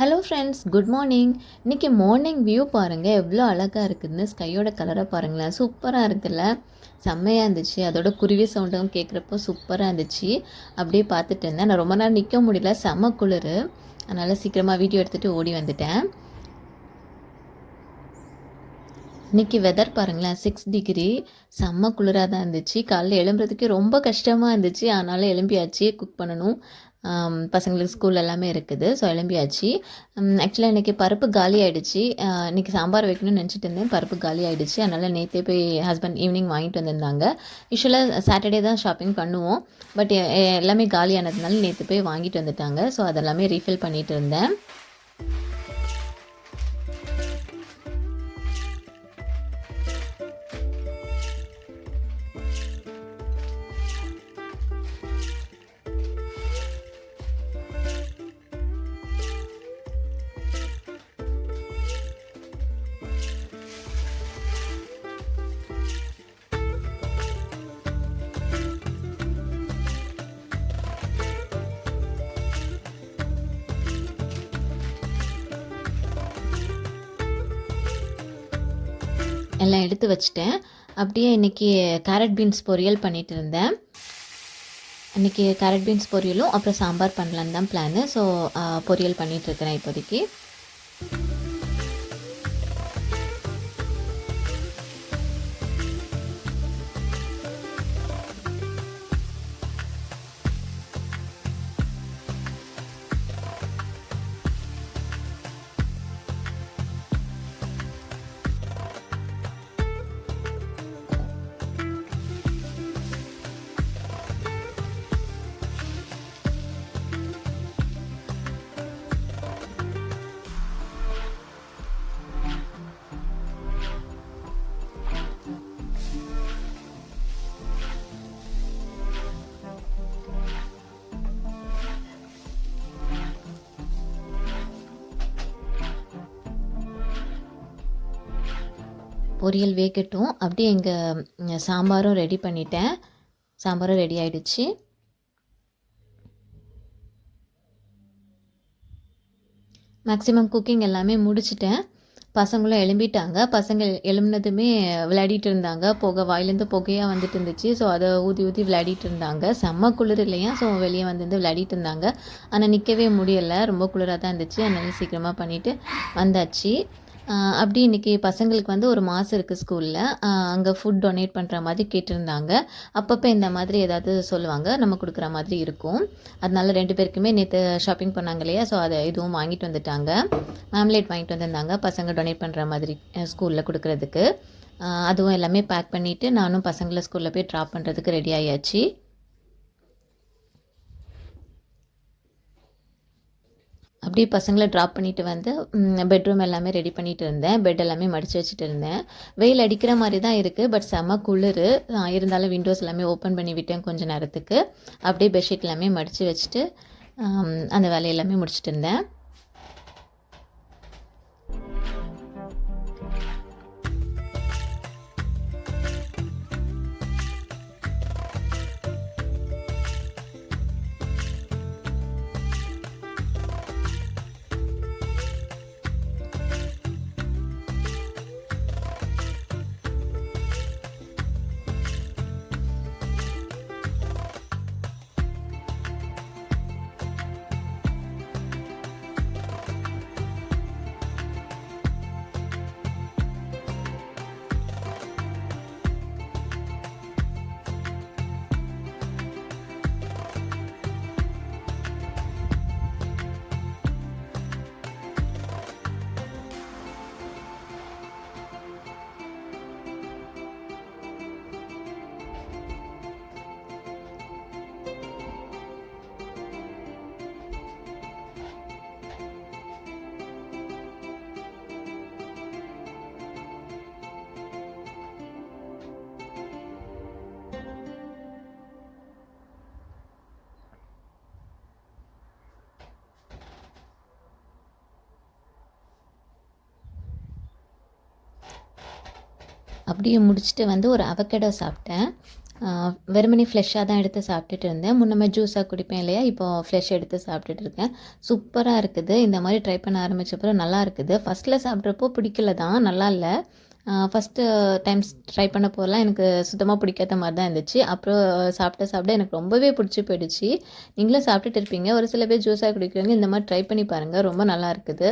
Hello friends, good morning. இன்றைக்கி morning view பாருங்கள் எவ்வளோ அழகாக இருக்குதுன்னு. ஸ்கையோட கலரை பாருங்களேன், சூப்பராக இருக்குல்ல, செம்மையாக இருந்துச்சு. அதோட குருவி சவுண்டும் கேட்குறப்போ சூப்பராக இருந்துச்சு. அப்படியே பார்த்துட்டு இருந்தேன். நான் ரொம்ப நேரம் நிற்க முடியல, செம்ம குளிர். அதனால் சீக்கிரமாக வீடியோ எடுத்துகிட்டு ஓடி வந்துட்டேன். இன்றைக்கி வெதர் பாருங்களேன், 6 டிகிரி, செம்ம குளிராக தான் இருந்துச்சு. காலையில் எழும்புறதுக்கு ரொம்ப கஷ்டமாக இருந்துச்சு. ஆனாலும் எழும்பியாச்சு, குக் பண்ணணும். பசங்களுக்கு ஸ்கூல் எல்லாமே இருக்குது. ஸோ எழும்பியாச்சு. ஆக்சுவலாக இன்றைக்கி பருப்பு காலி ஆகிடுச்சு. இன்றைக்கி சாம்பார் வைக்கணும்னு நினச்சிட்டு இருந்தேன், பருப்பு காலி ஆகிடுச்சு. அதனால் நேற்றே போய் ஹஸ்பண்ட் ஈவினிங் வாங்கிட்டு வந்திருந்தாங்க. யூஸ்வலாக சாட்டர்டே தான் ஷாப்பிங் பண்ணுவோம், பட் எல்லாமே காலியானதுனால நேற்று போய் வாங்கிட்டு வந்துட்டாங்க. ஸோ அதெல்லாமே ரீஃபில் பண்ணிகிட்டு இருந்தேன். எல்லாம் எடுத்து வச்சுட்டேன். அப்படியே இன்றைக்கி கேரட் பீன்ஸ் பொரியல் பண்ணிகிட்டு இருந்தேன். இன்றைக்கி கேரட் பீன்ஸ் பொரியலும் அப்புறம் சாம்பார் பண்ணலான்னு தான் பிளானு. ஸோ பொரியல் பண்ணிகிட்ருக்கிறேன் இப்போதைக்கு. பொரியல் வேகட்டும். அப்படியே எங்கள் சாம்பாரும் ரெடி பண்ணிட்டேன். சாம்பாரும் ரெடி ஆகிடுச்சு. மேக்ஸிமம் குக்கிங் எல்லாமே முடிச்சிட்டேன். பசங்களும் எழும்பிட்டாங்க. பசங்க எழும்பினதுமே விளையாடிட்டு இருந்தாங்க. வாயிலேருந்து புகையாக வந்துட்டு இருந்துச்சு. ஸோ அதை ஊதி ஊதி விளையாடிட்டு இருந்தாங்க. செம்ம குளிர் இல்லையா, ஸோ வெளியே வந்து விளையாடிட்டு இருந்தாங்க. ஆனால் நிற்கவே முடியலை, ரொம்ப குளிராக தான் இருந்துச்சு. அதனால சீக்கிரமாக பண்ணிவிட்டு வந்தாச்சு. அப்படி இன்றைக்கி பசங்களுக்கு வந்து ஒரு மாதம் இருக்குது ஸ்கூலில். அங்கே ஃபுட் டொனேட் பண்ணுற மாதிரி கேட்டிருந்தாங்க. அப்பப்போ இந்த மாதிரி ஏதாவது சொல்லுவாங்க, நம்ம கொடுக்குற மாதிரி இருக்கும். அதனால 2 பேருக்குமே நேற்று ஷாப்பிங் பண்ணாங்க இல்லையா, ஸோ அதை இதுவும் வாங்கிட்டு வந்துட்டாங்க. மேம்லேட் வாங்கிட்டு வந்திருந்தாங்க பசங்க டொனேட் பண்ணுற மாதிரி ஸ்கூலில் கொடுக்குறதுக்கு. அதுவும் எல்லாமே பேக் பண்ணிவிட்டு நானும் பசங்களை ஸ்கூலில் போய் ட்ராப் பண்ணுறதுக்கு ரெடி ஆகியாச்சு. அப்படியே பசங்களை ட்ராப் பண்ணிவிட்டு வந்து பெட்ரூம் எல்லாமே ரெடி பண்ணிகிட்டு இருந்தேன். பெட் எல்லாமே மடித்து வச்சுட்டு இருந்தேன். வெயில் அடிக்கிற மாதிரி தான் இருக்குது, பட் செம்ம குளிர். இருந்தாலும் விண்டோஸ் எல்லாமே ஓப்பன் பண்ணி விட்டேன் கொஞ்சம் நேரத்துக்கு. அப்படியே பெட்ஷீட் எல்லாமே மடித்து வச்சுட்டு அந்த வேலையெல்லாமே முடிச்சுட்டு இருந்தேன். அப்படியே முடிச்சுட்டு வந்து ஒரு அவகேடோ சாப்பிட்டேன். வெறுமனே ஃப்ளெஷ்ஷாக தான் எடுத்து சாப்பிட்டுட்டு இருந்தேன். முன்னமே ஜூஸாக குடிப்பேன் இல்லையா, இப்போ ஃப்ளெஷ் எடுத்து சாப்பிட்டுட்டு இருக்கேன். சூப்பராக இருக்குது. இந்த மாதிரி ட்ரை பண்ண ஆரம்பிச்சப்பறம் நல்லா இருக்குது. ஃபஸ்ட்டில் சாப்பிட்றப்போ பிடிக்கல தான், நல்லா இல்லை. ஃபஸ்ட்டு டைம்ஸ் ட்ரை பண்ண போதெல்லாம் எனக்கு சுத்தமாக பிடிக்காத மாதிரி தான் இருந்துச்சு. அப்புறம் சாப்பிட எனக்கு ரொம்பவே பிடிச்சி போயிடுச்சு. நீங்களும் சாப்பிட்டுட்டு இருப்பீங்க. ஒரு சில பேர் ஜூஸாக குடிக்கிறவங்க இந்த மாதிரி ட்ரை பண்ணி பாருங்கள், ரொம்ப நல்லா இருக்குது.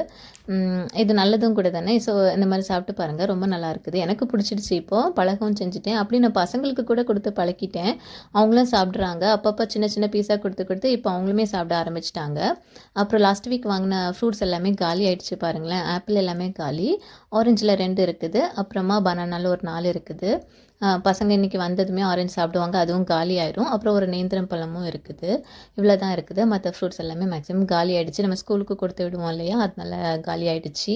இது நல்லதும் கூட தானே. ஸோ இந்த மாதிரி சாப்பிட்டு பாருங்கள், ரொம்ப நல்லா இருக்குது. எனக்கு பிடிச்சிடுச்சு. இப்போது பழகவும் செஞ்சுட்டேன். அப்படி நான் பசங்களுக்கு கூட கொடுத்து பழக்கிட்டேன். அவங்களும் சாப்பிட்றாங்க. அப்பப்போ சின்ன சின்ன பீஸாக கொடுத்து இப்போ அவங்களுமே சாப்பிட ஆரம்பிச்சிட்டாங்க. அப்புறம் லாஸ்ட் வீக் வாங்கின ஃப்ரூட்ஸ் எல்லாமே காலி ஆகிடுச்சு பாருங்களேன். ஆப்பிள் எல்லாமே காலி, ஆரஞ்சில் 2 இருக்குது, அப்புறமா பனானாவில் ஒரு 4 இருக்குது. பசங்க இன்றைக்கி வந்ததுமே ஆரஞ்சு சாப்பிடுவாங்க, அதுவும் காலி ஆயிரும். அப்புறம் ஒரு நேந்திரம் பழமும் இருக்குது. இவ்வளோ தான் இருக்குது. மற்ற ஃப்ரூட்ஸ் எல்லாமே மேக்ஸிமம் காலி ஆகிடுச்சு. நம்ம ஸ்கூலுக்கு கொடுத்து விடுவோம் இல்லையா, அதனால காலி ஆகிடுச்சு.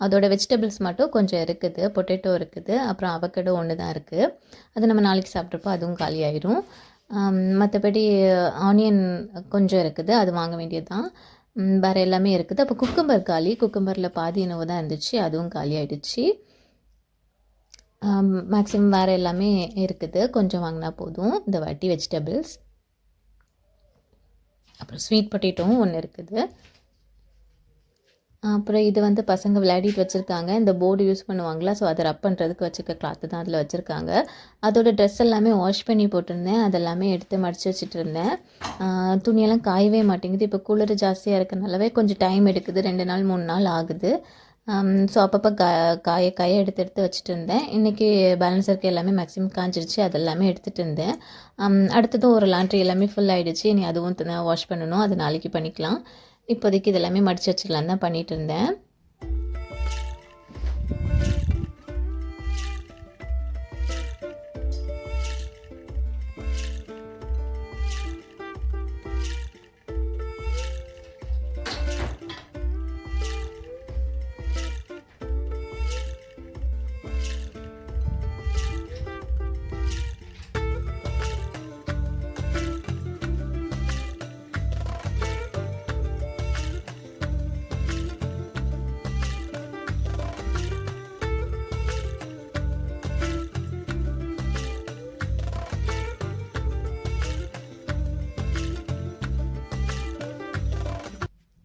அதோட வெஜிடபிள்ஸ் மட்டும் கொஞ்சம் இருக்குது. பொட்டேட்டோ இருக்குது, அப்புறம் அவக்கடோ ஒன்று தான் இருக்குது. அது நம்ம நாளைக்கு சாப்பிட்றப்போ அதுவும் காலி ஆயிரும். மற்றபடி ஆனியன் கொஞ்சம் இருக்குது, அது வாங்க வேண்டியது தான். வேறு எல்லாமே இருக்குது. அப்போ குக்கும்பர் காலி, குக்கும்பரில் பாதி என்னவோ தான் இருந்துச்சு, அதுவும் காலி ஆகிடுச்சு. மேக்ஸிமம் வேறு எல்லாமே இருக்குது. கொஞ்சம் வாங்கினா போதும் இந்த வாட்டி வெஜிடபிள்ஸ். அப்புறம் ஸ்வீட் பொட்டேட்டோவும் ஒன்று இருக்குது. அப்புறம் இது வந்து பசங்க விளையாடிட்டு வச்சுருக்காங்க. இந்த போர்டு யூஸ் பண்ணுவாங்களா, ஸோ அதை ரப் பண்ணுறதுக்கு வச்சுருக்க கிளாத்து தான் அதில் வச்சுருக்காங்க. அதோட ட்ரெஸ் எல்லாமே வாஷ் பண்ணி போட்டிருந்தேன். அதெல்லாமே எடுத்து மடித்து வச்சுட்டு இருந்தேன். துணியெல்லாம் காயவே மாட்டேங்குது. இப்போ குளிர் ஜாஸ்தியாக இருக்கனாலவே கொஞ்சம் டைம் எடுக்குது. 2 நாள் 3 நாள் ஆகுது. ஸோ அப்பப்போ காய எடுத்து வச்சுட்டு இருந்தேன். இன்றைக்கி பேலன்ஸ் இருக்க எல்லாமே மேக்ஸிமம் காஞ்சிருச்சு. அதெல்லாமே எடுத்துகிட்டு இருந்தேன். அடுத்ததும் ஒரு லாண்ட்ரி எல்லாமே ஃபுல் ஆகிடுச்சு. இனி அதுவும் வாஷ் பண்ணணும். அது நாளைக்கு பண்ணிக்கலாம். இப்போதைக்கு இதெல்லாமே மடித்து வச்சுக்கலான்னு தான் பண்ணிகிட்டு இருந்தேன்.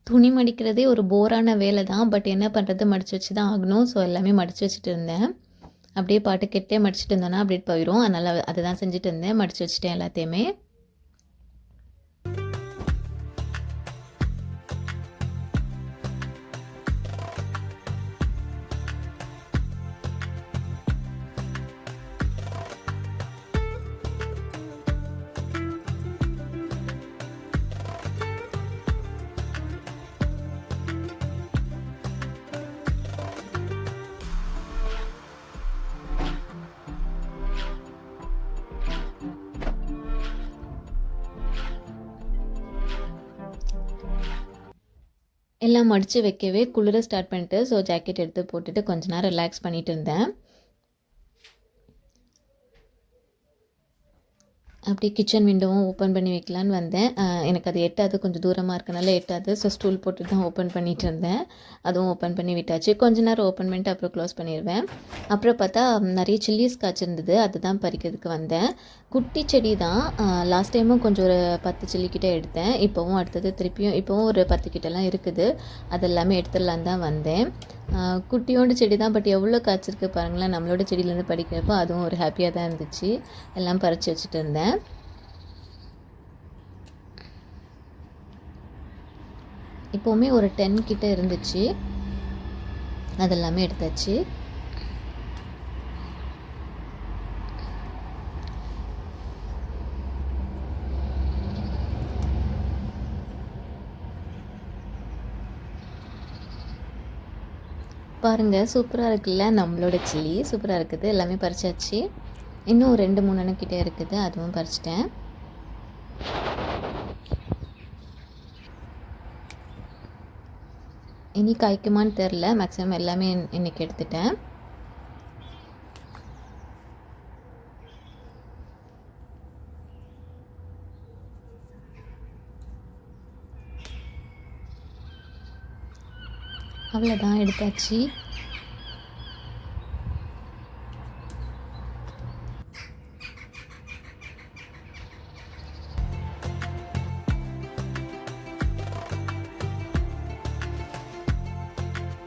துணி மடிக்கிறதே ஒரு போரான வேலை தான். பட் என்ன பண்ணுறது, மடித்து வச்சு தான் ஆகணும். ஸோ எல்லாமே மடித்து வச்சுட்டு இருந்தேன். அப்படியே பாட்டு கேட்டே மடிச்சுட்டு இருந்தோன்னா அப்படியே போயிடும். அதனால் அதை தான் செஞ்சுட்டு இருந்தேன். மடித்து வச்சுட்டேன் எல்லாத்தையுமே. எல்லாம் மடித்து வைக்கவே குளிர ஸ்டார்ட் பண்ணிட்டு, ஸோ ஜாக்கெட் எடுத்து போட்டுட்டு கொஞ்ச நேரம் ரிலாக்ஸ் பண்ணிகிட்டு இருந்தேன். அப்படியே கிச்சன் விண்டோவும் ஓப்பன் பண்ணி வைக்கலான்னு வந்தேன். எனக்கு அது எட்டாது, கொஞ்சம் தூரமாக இருக்கனால எட்டாது. ஸோ ஸ்டூல் போட்டு தான் ஓப்பன் பண்ணிகிட்டு இருந்தேன். அதுவும் ஓப்பன் பண்ணி விட்டாச்சு. கொஞ்ச நேரம் ஓப்பன் பண்ணிட்டு அப்புறம் க்ளோஸ் பண்ணிடுவேன். அப்புறம் பார்த்தா நிறைய சில்லிஸ் காய்ச்சிருந்தது, அதுதான் பறிக்கிறதுக்கு வந்தேன். குட்டி செடி தான். லாஸ்ட் டைமும் கொஞ்சம் ஒரு 10 சில்லி கிட்டே எடுத்தேன். இப்போவும் அடுத்தது திருப்பியும் இப்போவும் ஒரு 10 கிட்டலாம் இருக்குது. அதெல்லாமே எடுத்துடலான்னு தான் வந்தேன். குட்டியோண்டு செடி தான், பட் எவ்வளோ காய்ச்சிருக்கு பாருங்களேன். நம்மளோட செடியிலேருந்து பறிக்கிறப்போ அதுவும் ஒரு ஹாப்பியாக தான் இருந்துச்சு. எல்லாம் பறித்து வச்சுட்டு இருந்தேன். இப்போவுமே ஒரு 10 கிட்ட இருந்துச்சு. அதெல்லாமே எடுத்தாச்சு. பாருங்கள், சூப்பராக இருக்குல்ல. நம்மளோட சில்லி சூப்பராக இருக்குது. எல்லாமே பறிச்சாச்சு. இன்னும் 2 3 கிட்டே இருக்குது, அதுவும் பறிச்சிட்டேன். இனி காய்க்குமான்னு தெரில. மேக்ஸிமம் எல்லாமே இன்றைக்கி எடுத்துட்டேன். அவ்வளோதான், எடுத்தாச்சு.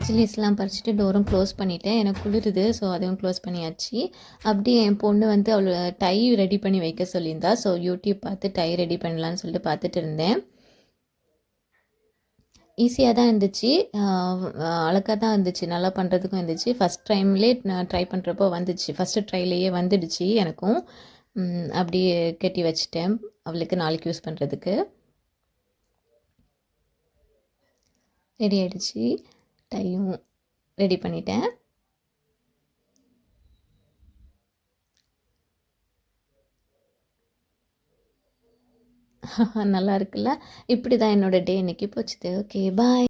சில்லிஸ்லாம் பறிச்சுட்டு டோரும் க்ளோஸ் பண்ணிட்டேன். எனக்கு குளிருது, ஸோ அதுவும் க்ளோஸ் பண்ணியாச்சு. அப்படியே என் பொண்ணு வந்து அவள டை ரெடி பண்ணி வைக்க சொல்லியிருந்தா. ஸோ யூடியூப் பார்த்து டை ரெடி பண்ணலான்னு சொல்லிட்டு பார்த்துட்டு இருந்தேன். ஈஸியாக தான் இருந்துச்சு, அழகா தான் இருந்துச்சு, நல்லா பண்ணுறதுக்கும் இருந்துச்சு. ஃபஸ்ட் டைம்லேயே நான் ட்ரை பண்ணுறப்போ வந்துச்சு, ஃபஸ்ட்டு ட்ரைலேயே வந்துடுச்சு எனக்கும். அப்படியே கட்டி வச்சுட்டேன் அவளுக்கு நாளைக்கு யூஸ் பண்ணுறதுக்கு. ரெடி ஆகிடுச்சு, டையும் ரெடி பண்ணிட்டேன். நல்லா இருக்குல்ல? இப்படி தான் என்னோடய டே இன்றைக்கி போச்சுது. ஓகே, பாய்.